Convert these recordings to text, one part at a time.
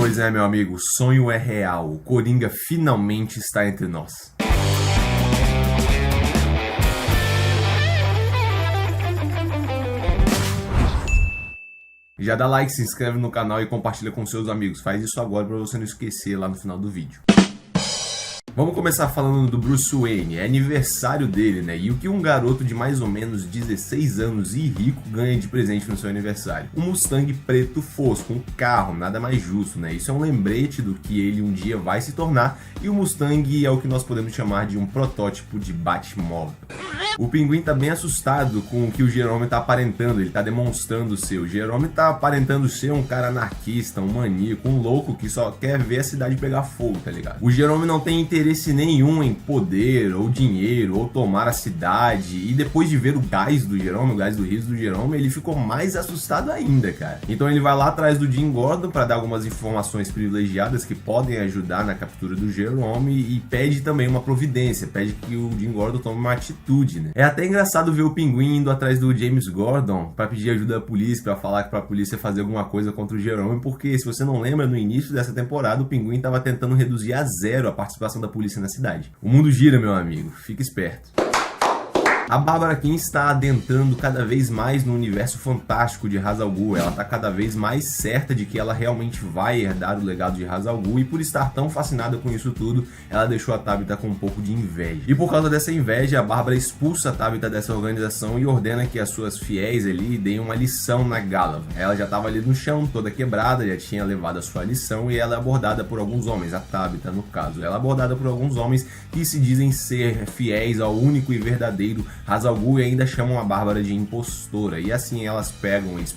Pois é, meu amigo, o sonho é real. O Coringa finalmente está entre nós. Já dá like, se inscreve no canal e compartilha com seus amigos. Faz isso agora para você não esquecer lá no final do vídeo. Vamos começar falando do Bruce Wayne. É aniversário dele, né? E o que um garoto de mais ou menos 16 anos e rico ganha de presente no seu aniversário? Um Mustang preto fosco, um carro, nada mais justo, né? Isso é um lembrete do que ele um dia vai se tornar, e o Mustang é o que nós podemos chamar de um protótipo de Batmóvel. O Pinguim tá bem assustado com o que o Jerome tá aparentando, ele tá demonstrando ser. O Jerome tá aparentando ser um cara anarquista, um maníaco, um louco que só quer ver a cidade pegar fogo, tá ligado? O Jerome não tem interesse nenhum em poder, ou dinheiro, ou tomar a cidade, e depois de ver o gás do Jerome, o gás do riso do Jerome, ele ficou mais assustado ainda, cara. Então ele vai lá atrás do Jim Gordon pra dar algumas informações privilegiadas que podem ajudar na captura do Jerome, e pede também uma providência, pede que o Jim Gordon tome uma atitude, né? É até engraçado ver o Pinguim indo atrás do James Gordon pra pedir ajuda da polícia, pra falar pra polícia fazer alguma coisa contra o Jerome, porque se você não lembra, no início dessa temporada o Pinguim tava tentando reduzir a zero a participação da polícia na cidade. O mundo gira, meu amigo, fica esperto. A Bárbara Kean está adentrando cada vez mais no universo fantástico de Ra's al Ghul. Ela está cada vez mais certa de que ela realmente vai herdar o legado de Ra's al Ghul, e por estar tão fascinada com isso tudo, ela deixou a Tabitha com um pouco de inveja. E por causa dessa inveja, a Bárbara expulsa a Tabitha dessa organização e ordena que as suas fiéis ali deem uma lição na Gala. Ela já estava ali no chão, toda quebrada, já tinha levado a sua lição, e ela é abordada por alguns homens, a Tabitha no caso. Ela é abordada por alguns homens que se dizem ser fiéis ao único e verdadeiro Ra's al Ghul, e ainda chamam a Bárbara de impostora. E assim eles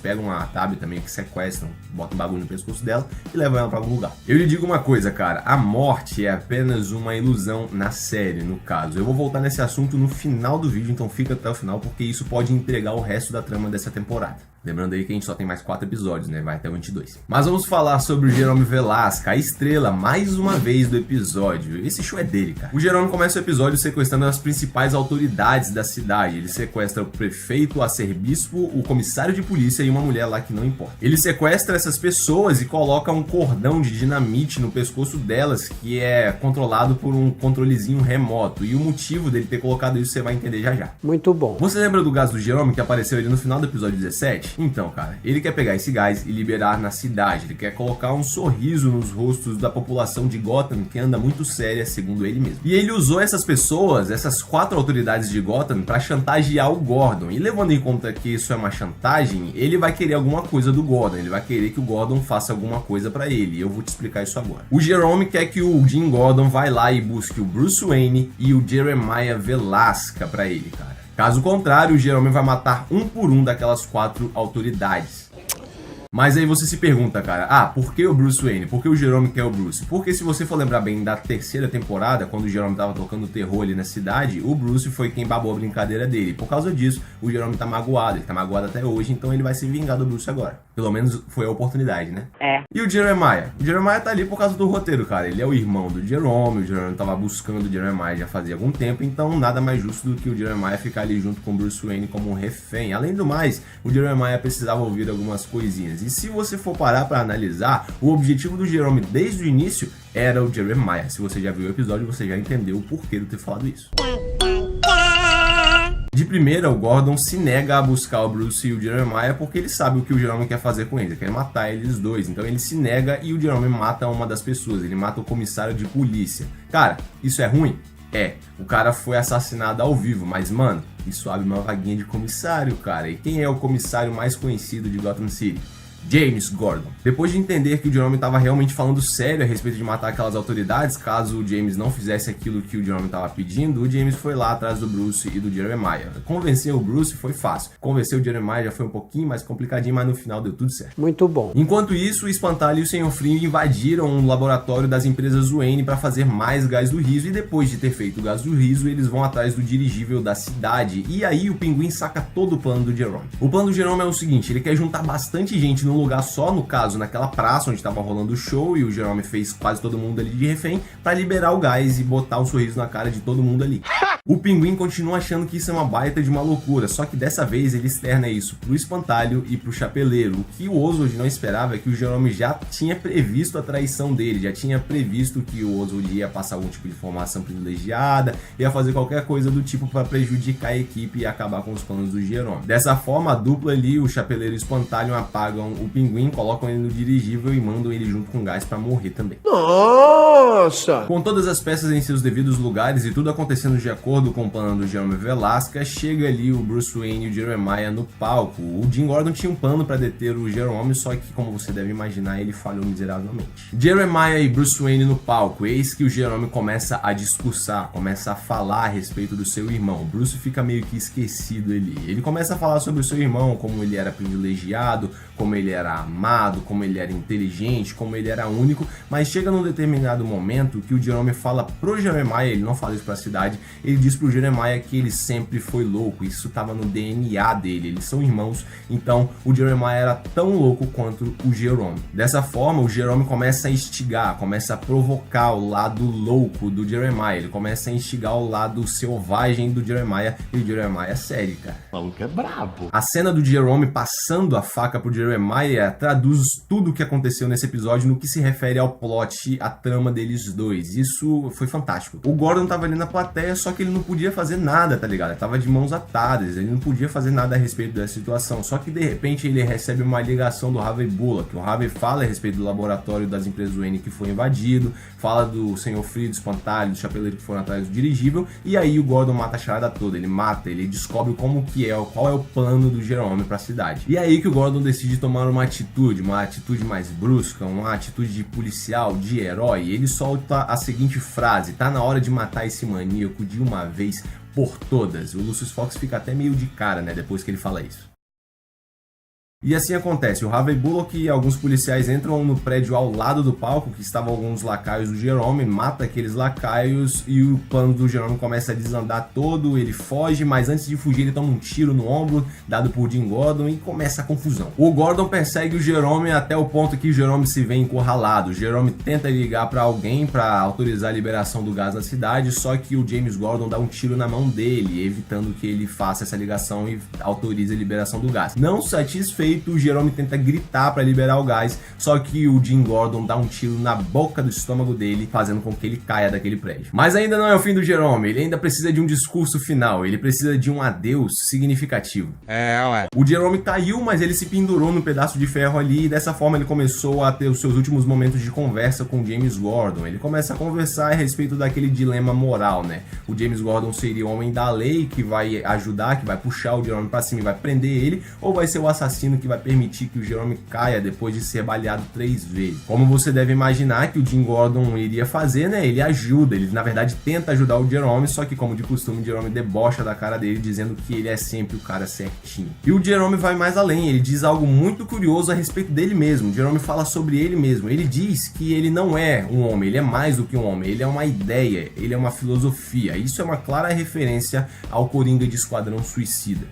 pegam a Tabitha também, que sequestram, botam um bagulho no pescoço dela e levam ela para algum lugar. Eu lhe digo uma coisa, cara, a morte é apenas uma ilusão na série, no caso. Eu vou voltar nesse assunto no final do vídeo, então fica até o final, porque isso pode entregar o resto da trama dessa temporada. Lembrando aí que a gente só tem mais 4 episódios, né? Vai até o 22. Mas vamos falar sobre o Jerome Velasca, a estrela, mais uma vez, do episódio. Esse show é dele, cara. O Jerome começa o episódio sequestrando as principais autoridades da cidade. Ele sequestra o prefeito, o arcebispo, o comissário de polícia e uma mulher lá que não importa. Ele sequestra essas pessoas e coloca um cordão de dinamite no pescoço delas, que é controlado por um controlezinho remoto. E o motivo dele ter colocado isso você vai entender já já. Muito bom. Você lembra do gás do Jerome que apareceu ali no final do episódio 17? Então, cara, ele quer pegar esse gás e liberar na cidade. Ele quer colocar um sorriso nos rostos da população de Gotham, que anda muito séria, segundo ele mesmo. E ele usou essas pessoas, essas 4 autoridades de Gotham, pra chantagear o Gordon. E levando em conta que isso é uma chantagem, ele vai querer alguma coisa do Gordon. Ele vai querer que o Gordon faça alguma coisa pra ele. E eu vou te explicar isso agora. O Jerome quer que o Jim Gordon vai lá e busque o Bruce Wayne e o Jeremiah Velasca pra ele, cara. Caso contrário, o Jerome vai matar um por um daquelas 4 autoridades. Mas aí você se pergunta, cara, por que o Bruce Wayne? Por que o Jerome quer o Bruce? Porque se você for lembrar bem da 3ª temporada, quando o Jerome tava tocando terror ali na cidade, o Bruce foi quem babou a brincadeira dele. Por causa disso, o Jerome tá magoado, ele tá magoado até hoje, então ele vai se vingar do Bruce agora. Pelo menos foi a oportunidade, né? E o Jeremiah? O Jeremiah tá ali por causa do roteiro, cara. Ele é o irmão do Jerome, o Jerome tava buscando o Jeremiah já fazia algum tempo, então nada mais justo do que o Jeremiah ficar ali junto com o Bruce Wayne como um refém. Além do mais, o Jeremiah precisava ouvir algumas coisinhas. E se você for parar para analisar, o objetivo do Jerome desde o início era o Jeremiah. Se você já viu o episódio, você já entendeu o porquê de eu ter falado isso. De primeira, o Gordon se nega a buscar o Bruce e o Jeremiah porque ele sabe o que o Jerome quer fazer com eles. Ele quer matar eles dois. Então ele se nega e o Jerome mata uma das pessoas. Ele mata o comissário de polícia. Cara, isso é ruim? É. O cara foi assassinado ao vivo, mas mano, isso abre uma vaguinha de comissário, cara. E quem é o comissário mais conhecido de Gotham City? James Gordon. Depois de entender que o Jerome estava realmente falando sério a respeito de matar aquelas autoridades, caso o James não fizesse aquilo que o Jerome estava pedindo, o James foi lá atrás do Bruce e do Jeremiah. Convencer o Bruce foi fácil. Convencer o Jeremiah já foi um pouquinho mais complicadinho, mas no final deu tudo certo. Muito bom. Enquanto isso, o Espantalho e o Senhor Frio invadiram um laboratório das empresas Wayne para fazer mais gás do riso, e depois de ter feito o gás do riso, eles vão atrás do dirigível da cidade. E aí o Pinguim saca todo o plano do Jerome. O plano do Jerome é o seguinte, ele quer juntar bastante gente num lugar só, no caso, naquela praça onde estava rolando o show, e o Jerome fez quase todo mundo ali de refém, para liberar o gás e botar um sorriso na cara de todo mundo ali. O Pinguim continua achando que isso é uma baita de uma loucura, só que dessa vez ele externa isso pro Espantalho e pro Chapeleiro. O que o Oswald não esperava é que o Jerome já tinha previsto a traição dele, já tinha previsto que o Oswald ia passar algum tipo de informação privilegiada, ia fazer qualquer coisa do tipo para prejudicar a equipe e acabar com os planos do Jerome. Dessa forma, a dupla ali, o Chapeleiro e o Espantalho, apagam o Pinguim, colocam ele no dirigível e mandam ele junto com o Gás para morrer também. Nossa! Com todas as peças em seus devidos lugares e tudo acontecendo de acordo com o plano do Jerome Velasca, chega ali o Bruce Wayne e o Jeremiah no palco. O Jim Gordon tinha um plano para deter o Jerome, só que, como você deve imaginar, ele falhou miseravelmente. Jeremiah e Bruce Wayne no palco. Eis que o Jerome começa a discursar, começa a falar a respeito do seu irmão. Bruce fica meio que esquecido ali. Ele começa a falar sobre o seu irmão, como ele era privilegiado, como ele era amado, como ele era inteligente, como ele era único, mas chega num determinado momento que o Jerome fala pro Jeremiah, ele não fala isso pra cidade, ele diz pro Jeremiah que ele sempre foi louco, isso tava no DNA dele, eles são irmãos, então o Jeremiah era tão louco quanto o Jerome. Dessa forma, o Jerome começa a instigar, começa a provocar o lado louco do Jeremiah, ele começa a instigar o lado selvagem do Jeremiah, e o Jeremiah é sério, cara. O maluco é brabo. A cena do Jerome passando a faca pro Jeremiah traduz tudo o que aconteceu nesse episódio no que se refere ao plot, a trama deles dois. Isso foi fantástico. O Gordon tava ali na plateia, só que ele não podia fazer nada, tá ligado? Ele tava de mãos atadas, ele não podia fazer nada a respeito dessa situação. Só que de repente ele recebe uma ligação do Harvey Bullock. O Harvey fala a respeito do laboratório das empresas Wayne que foi invadido, fala do Senhor Frio, do Espantalho, do Chapeleiro que foram atrás do dirigível, e aí o Gordon mata a charada toda. Ele mata, ele descobre como que é, qual é o plano do Jerome pra cidade. E aí que o Gordon decide tomar uma atitude mais brusca, uma atitude de policial, de herói. Ele solta a seguinte frase: tá na hora de matar esse maníaco de uma vez por todas. O Lucius Fox fica até meio de cara, né, depois que ele fala isso. E assim acontece, o Harvey Bullock e alguns policiais entram no prédio ao lado do palco, que estavam alguns lacaios do Jerome, mata aqueles lacaios e o plano do Jerome começa a desandar todo, ele foge, mas antes de fugir ele toma um tiro no ombro, dado por Jim Gordon, e começa a confusão. O Gordon persegue o Jerome até o ponto que o Jerome se vê encurralado. O Jerome tenta ligar para alguém para autorizar a liberação do gás na cidade, só que o James Gordon dá um tiro na mão dele, evitando que ele faça essa ligação e autorize a liberação do gás. Não satisfeito, o Jerome tenta gritar para liberar o gás, só que o Jim Gordon dá um tiro na boca do estômago dele, fazendo com que ele caia daquele prédio. Mas ainda não é o fim do Jerome, ele ainda precisa de um discurso final, ele precisa de um adeus significativo. O Jerome caiu, mas ele se pendurou no pedaço de ferro ali, e dessa forma ele começou a ter os seus últimos momentos de conversa com James Gordon. Ele começa a conversar a respeito daquele dilema moral, né? O James Gordon seria o homem da lei que vai ajudar, que vai puxar o Jerome pra cima e vai prender ele, ou vai ser o assassino que vai permitir que o Jerome caia depois de ser baleado 3 vezes. Como você deve imaginar que o Jim Gordon iria fazer, né? Ele ajuda, ele na verdade tenta ajudar o Jerome, só que como de costume o Jerome debocha da cara dele, dizendo que ele é sempre o cara certinho. E o Jerome vai mais além, ele diz algo muito curioso a respeito dele mesmo. O Jerome fala sobre ele mesmo, ele diz que ele não é um homem, ele é mais do que um homem, ele é uma ideia, ele é uma filosofia. Isso é uma clara referência ao Coringa de Esquadrão Suicida.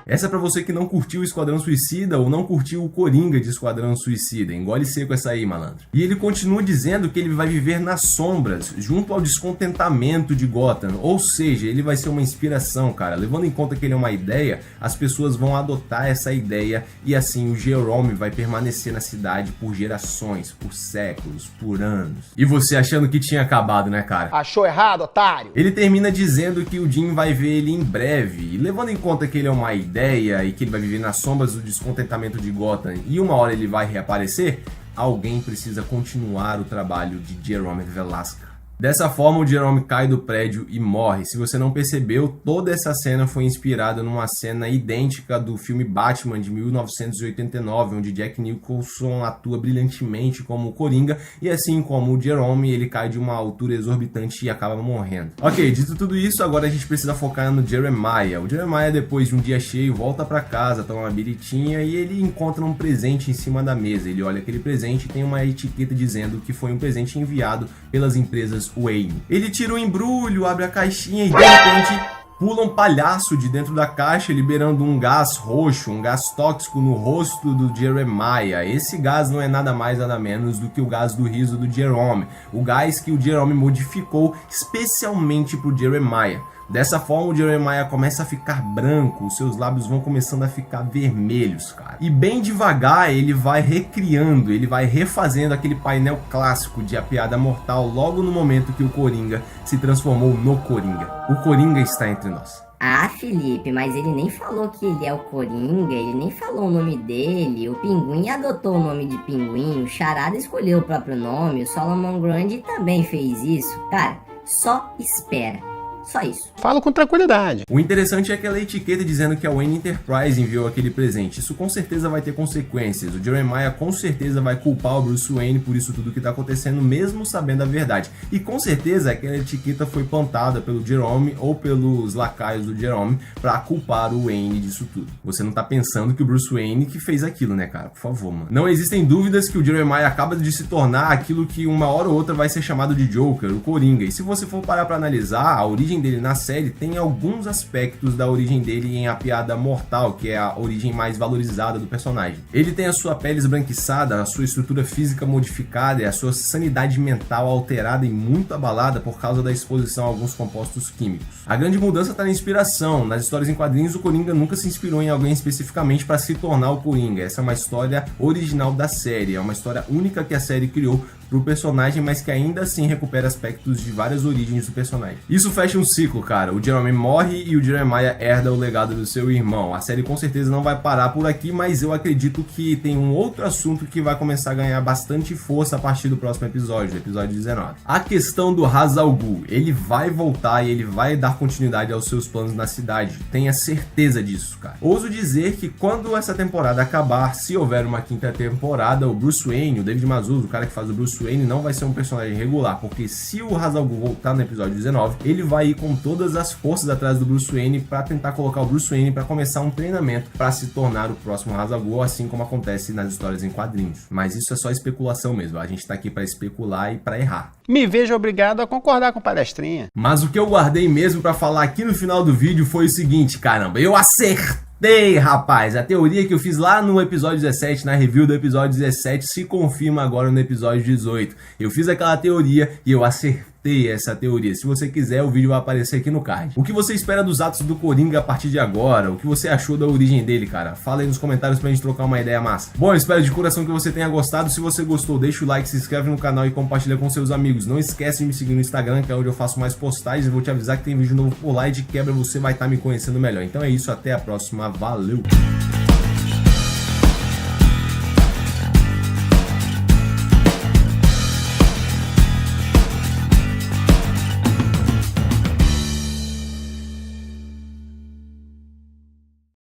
Essa é pra você que não curtiu o Esquadrão Suicida ou não curtiu o Coringa de Esquadrão Suicida. Engole seco essa aí, malandro. E ele continua dizendo que ele vai viver nas sombras, junto ao descontentamento de Gotham. Ou seja, ele vai ser uma inspiração, cara. Levando em conta que ele é uma ideia, as pessoas vão adotar essa ideia e assim o Jerome vai permanecer na cidade por gerações, por séculos, por anos. E você achando que tinha acabado, né, cara? Achou errado, otário? Ele termina dizendo que o Jim vai ver ele em breve. E levando em conta que ele é uma ideia e que ele vai viver nas sombras do descontentamento de Gotham e uma hora ele vai reaparecer, alguém precisa continuar o trabalho de Jerome Velasca. Dessa forma, o Jerome cai do prédio e morre. Se você não percebeu, toda essa cena foi inspirada numa cena idêntica do filme Batman de 1989, onde Jack Nicholson atua brilhantemente como Coringa, e assim como o Jerome, ele cai de uma altura exorbitante e acaba morrendo. Ok, dito tudo isso, agora a gente precisa focar no Jeremiah. O Jeremiah, depois de um dia cheio, volta pra casa, toma uma biritinha e ele encontra um presente em cima da mesa. Ele olha aquele presente e tem uma etiqueta dizendo que foi um presente enviado pelas empresas Wayne. Ele tira o embrulho, abre a caixinha e de repente, pula um palhaço de dentro da caixa, liberando um gás roxo, um gás tóxico no rosto do Jeremiah. Esse gás não é nada mais nada menos do que o gás do riso do Jerome, o gás que o Jerome modificou especialmente para o Jeremiah. Dessa forma, o Jeremiah começa a ficar branco, os seus lábios vão começando a ficar vermelhos, cara. E bem devagar, ele vai recriando, ele vai refazendo aquele painel clássico de A Piada Mortal logo no momento que o Coringa se transformou no Coringa. O Coringa está entre nós. Ah, Felipe, mas ele nem falou que ele é o Coringa, ele nem falou o nome dele, o Pinguim adotou o nome de Pinguim, o Charada escolheu o próprio nome, o Solomon Grundy também fez isso. Cara, só espera. Só isso. Falo com tranquilidade. O interessante é aquela etiqueta dizendo que a Wayne Enterprise enviou aquele presente. Isso com certeza vai ter consequências. O Jeremiah com certeza vai culpar o Bruce Wayne por isso tudo que tá acontecendo, mesmo sabendo a verdade. E com certeza aquela etiqueta foi plantada pelo Jerome ou pelos lacaios do Jerome pra culpar o Wayne disso tudo. Você não tá pensando que o Bruce Wayne que fez aquilo, né, cara? Por favor, mano. Não existem dúvidas que o Jeremiah acaba de se tornar aquilo que uma hora ou outra vai ser chamado de Joker, o Coringa. E se você for parar pra analisar, a origem dele na série tem alguns aspectos da origem dele em A Piada Mortal, que é a origem mais valorizada do personagem. Ele tem a sua pele esbranquiçada, a sua estrutura física modificada e a sua sanidade mental alterada e muito abalada por causa da exposição a alguns compostos químicos. A grande mudança está na inspiração. Nas histórias em quadrinhos, o Coringa nunca se inspirou em alguém especificamente para se tornar o Coringa. Essa é uma história original da série, é uma história única que a série criou pro personagem, mas que ainda assim recupera aspectos de várias origens do personagem. Isso fecha um ciclo, cara. O Jerome morre e o Jeremiah herda o legado do seu irmão. A série com certeza não vai parar por aqui, mas eu acredito que tem um outro assunto que vai começar a ganhar bastante força a partir do próximo episódio, episódio 19. A questão do Ra's al Ghul. Ele vai voltar e ele vai dar continuidade aos seus planos na cidade. Tenha certeza disso, cara. Ouso dizer que quando essa temporada acabar, se houver uma quinta temporada, o Bruce Wayne, o David Mazouz, o cara que faz o Bruce Wayne, não vai ser um personagem regular, porque se o Ra's al Ghul voltar no episódio 19, ele vai ir com todas as forças atrás do Bruce Wayne para tentar colocar o Bruce Wayne para começar um treinamento para se tornar o próximo Ra's al Ghul, assim como acontece nas histórias em quadrinhos. Mas isso é só especulação mesmo, a gente tá aqui para especular e para errar. Me vejo obrigado a concordar com o palestrinha. Mas o que eu guardei mesmo para falar aqui no final do vídeo foi o seguinte, caramba, eu acertei, rapaz! A teoria que eu fiz lá no episódio 17, na review do episódio 17, se confirma agora no episódio 18. Eu fiz aquela teoria e eu acertei essa teoria. Se você quiser, o vídeo vai aparecer aqui no card. O que você espera dos atos do Coringa a partir de agora? O que você achou da origem dele, cara? Fala aí nos comentários pra gente trocar uma ideia massa. Bom, eu espero de coração que você tenha gostado. Se você gostou, deixa o like, se inscreve no canal e compartilha com seus amigos. Não esquece de me seguir no Instagram, que é onde eu faço mais postagens. Eu vou te avisar que tem vídeo novo por lá e de quebra você vai estar me conhecendo melhor. Então é isso, até a próxima. Valeu!